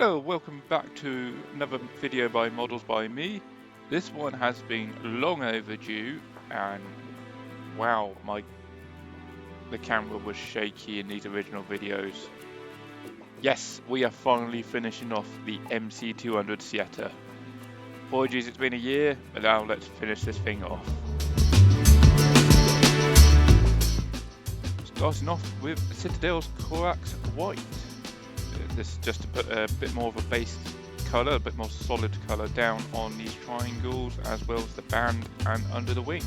Hello, welcome back to another video by Models by me. This one has been long overdue, and wow, the camera was shaky in these original videos. Yes, we are finally finishing off the Mc200 Saetta. Apologies, it's been a year, but now let's finish this thing off. Starting off with Citadel's Corax White. This is just to put a bit more of a base colour, a bit more solid colour down on these triangles as well as the band and under the wings.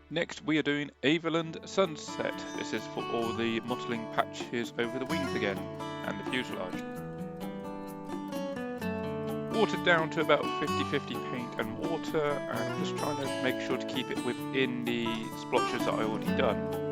Next we are doing Everland Sunset. This is for all the mottling patches over the wings again, and the fuselage. Watered down to about 50-50 paint and water, and I'm just trying to make sure to keep it within the splotches that I already done.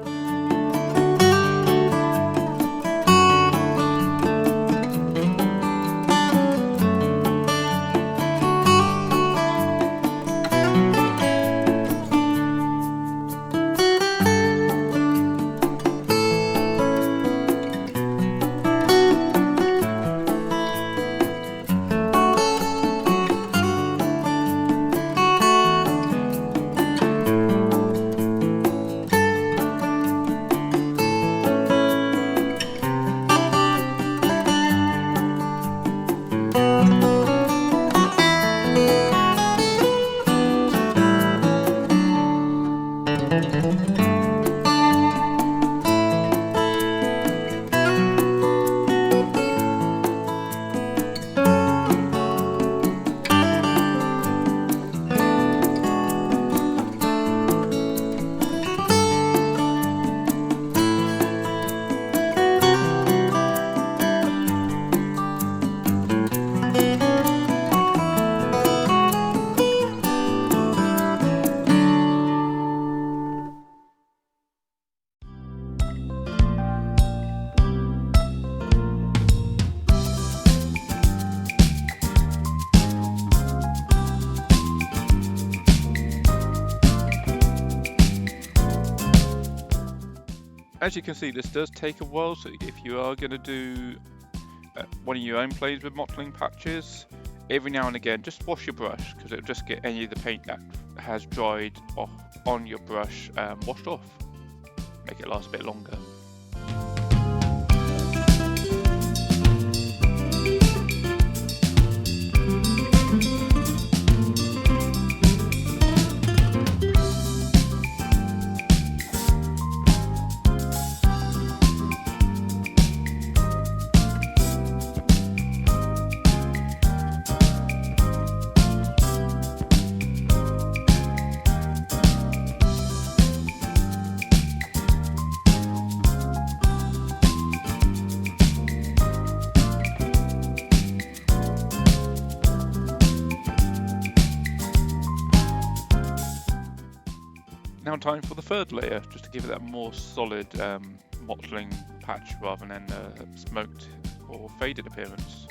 As you can see, this does take a while, so if you are going to do one of your own plays with mottling patches, every now and again just wash your brush, because it'll just get any of the paint that has dried off on your brush washed off. Make it last a bit longer. Now time for the third layer, just to give it that more solid mottling patch rather than smoked or faded appearance.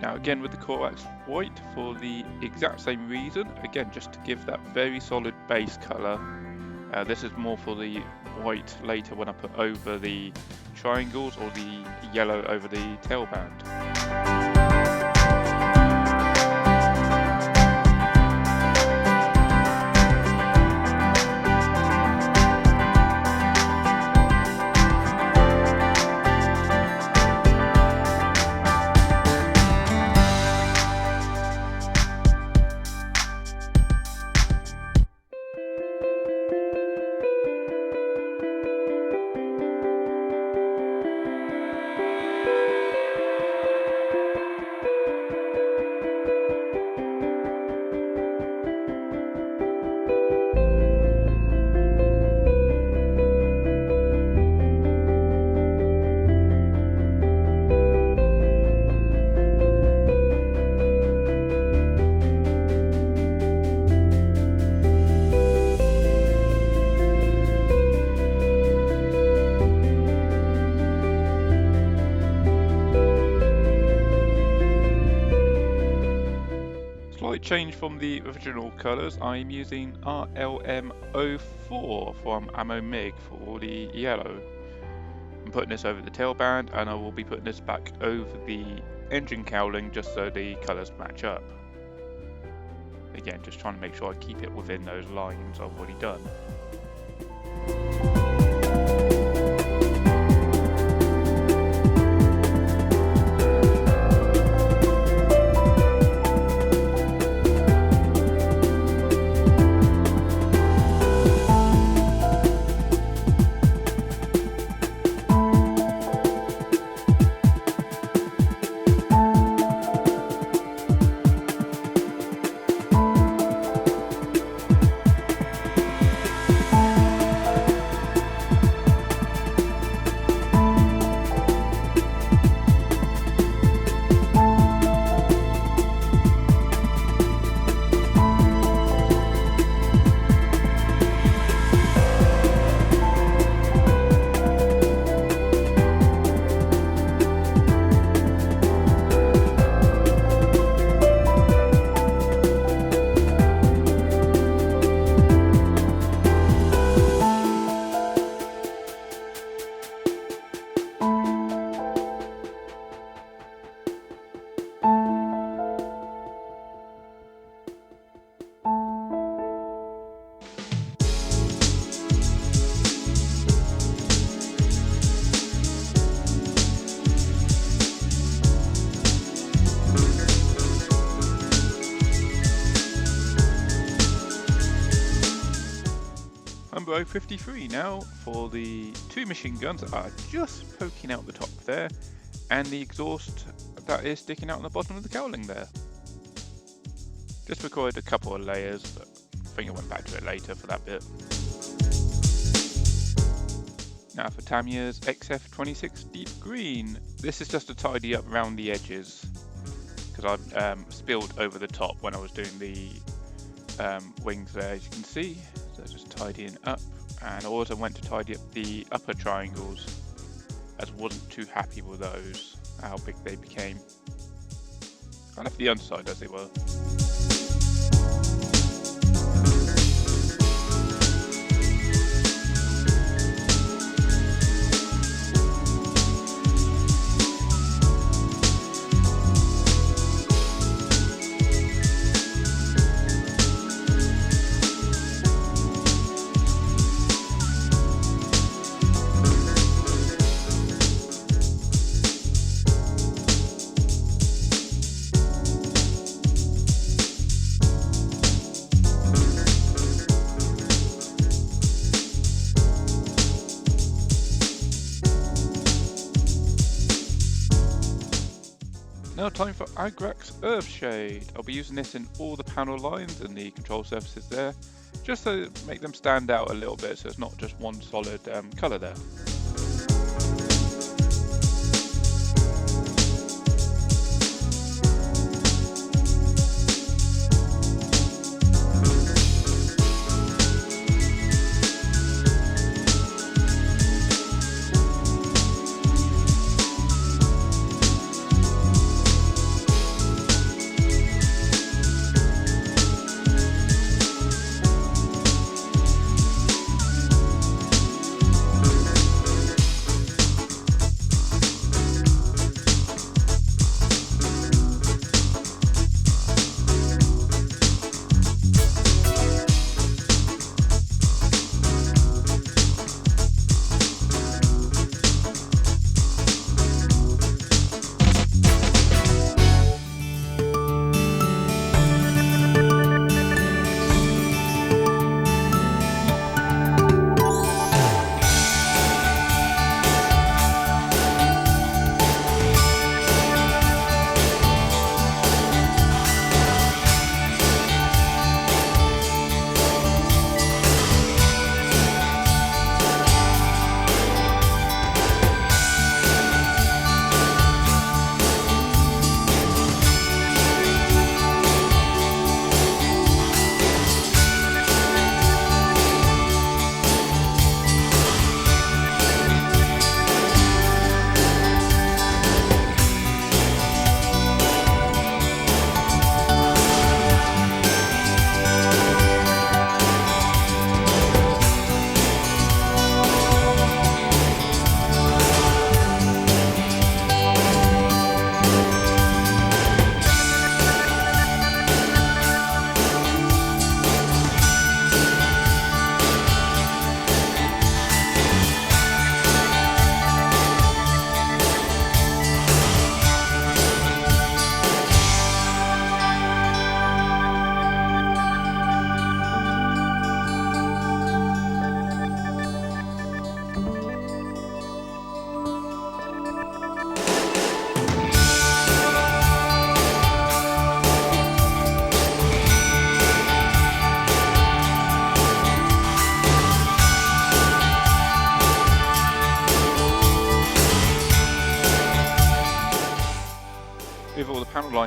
Now again with the Corax white for the exact same reason, again just to give that very solid base colour. This is more for the white later when I put over the triangles or the yellow over the tailband. Slight change from the original colours, I'm using RLM04 from Ammo MiG for the yellow. I'm putting this over the tailband and I will be putting this back over the engine cowling just so the colours match up. Again, just trying to make sure I keep it within those lines I've already done. Number 53 now for the two machine guns that are just poking out the top there, and the exhaust that is sticking out on the bottom of the cowling there. Just recorded a couple of layers, but I think I went back to it later for that bit. Now for Tamiya's XF26 Deep Green. This is just to tidy up around the edges, because I spilled over the top when I was doing the wings there, as you can see. So just tidying up, and I also went to tidy up the upper triangles, as I wasn't too happy with those, how big they became. I left the underside as they were. Now time for Agrax Earthshade. I'll be using this in all the panel lines and the control surfaces there, just to make them stand out a little bit so it's not just one solid colour there.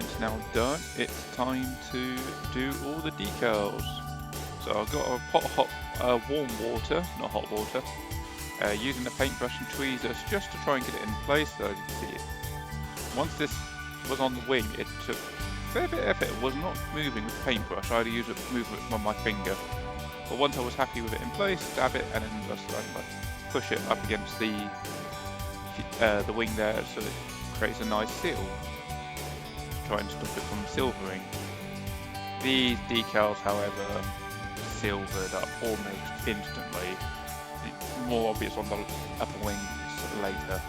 light's now done, it's time to do all the decals. So I've got a pot of warm water, not hot water, using the paintbrush and tweezers just to try and get it in place so you can see it. Once this was on the wing, it took a fair bit of effort. It was not moving with the paintbrush. I had to use it, move it on my finger. But once I was happy with it in place, dab it, and then just like push it up against the wing there so it creates a nice seal. Try and stop it from silvering. These decals, however, silvered up almost instantly. It's more obvious on the upper wings later.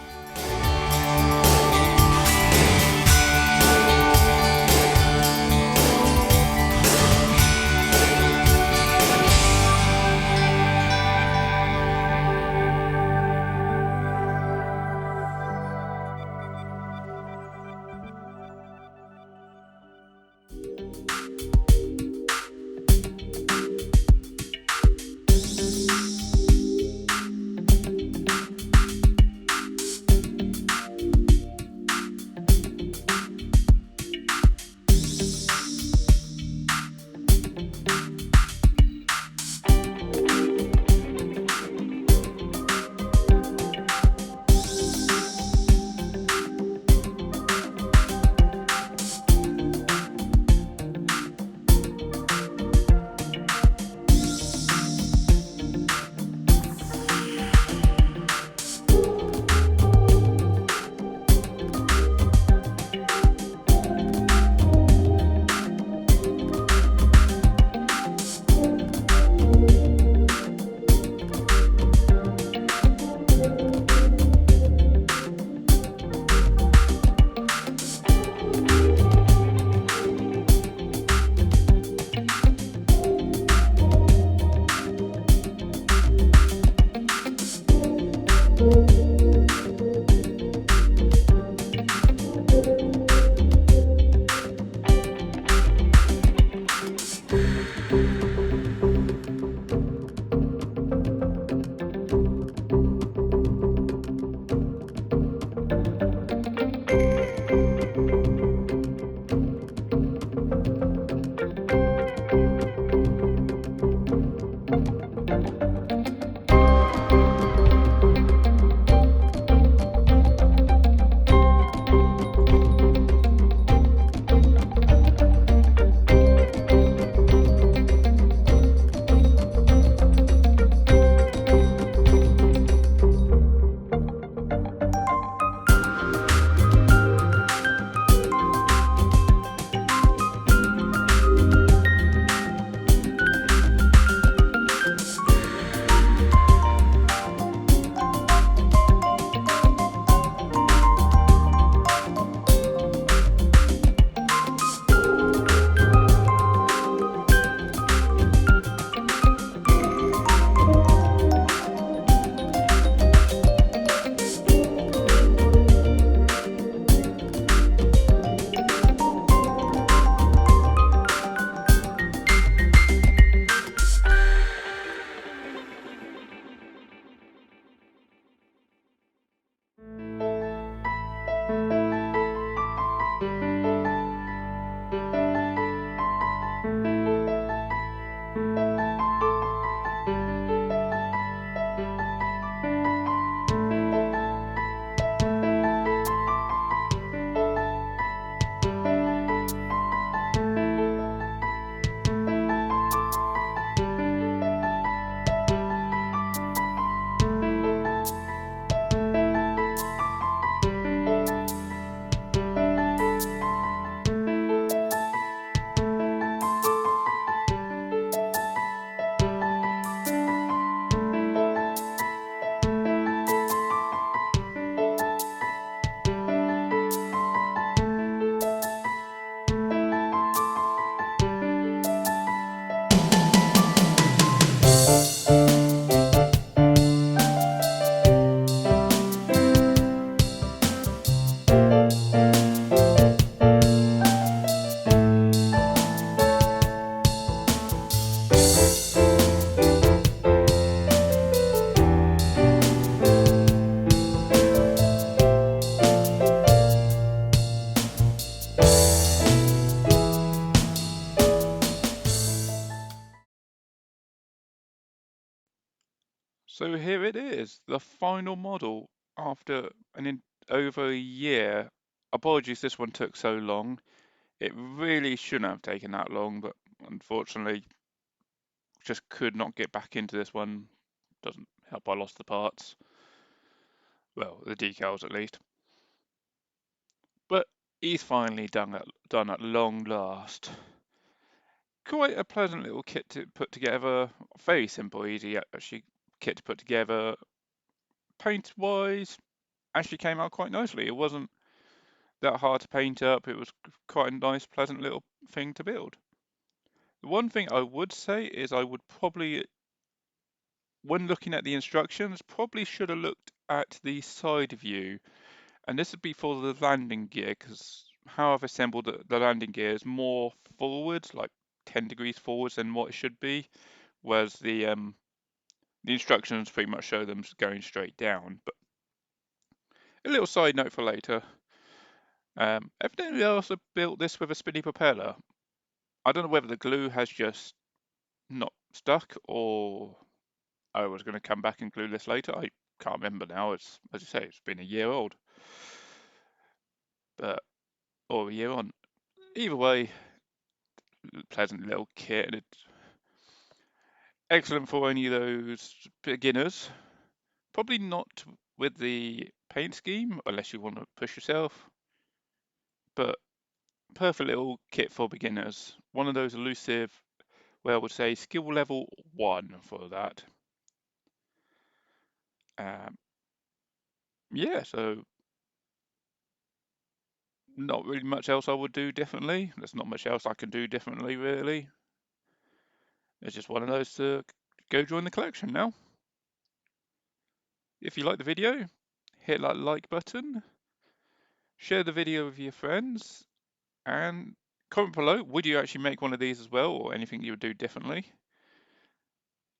So here it is, the final model after over a year. Apologies, this one took so long. It really shouldn't have taken that long, but unfortunately, just could not get back into this one. Doesn't help I lost the parts. Well, the decals at least. But he's finally done at long last. Quite a pleasant little kit to put together. Very simple, easy actually kit to put together. Paint wise, actually came out quite nicely. It wasn't that hard to paint up. It was quite a nice, pleasant little thing to build. The one thing I would say is I would probably, when looking at the instructions, probably should have looked at the side view. And this would be for the landing gear, because how I've assembled the landing gear is more forwards, like 10 degrees forwards than what it should be, whereas the instructions pretty much show them going straight down. But a little side note for later. Evidently I also built this with a spinny propeller. I don't know whether the glue has just not stuck, or I was going to come back and glue this later. I can't remember now. It's, as you say, it's been a year old, but or a year on. Either way, pleasant little kit, and it's excellent for any of those beginners. Probably not with the paint scheme, unless you want to push yourself, but perfect little kit for beginners. One of those elusive, well, I would say skill level 1 for that. Um, yeah, so not really much else I would do differently. There's not much else I can do differently, really. It's just one of those to go join the collection now. If you like the video, hit that like button, share the video with your friends, and comment below, would you actually make one of these as well, or anything you would do differently?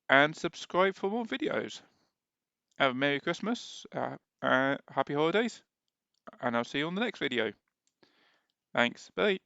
And subscribe for more videos. Have a Merry Christmas, Happy Holidays, and I'll see you on the next video. Thanks, bye.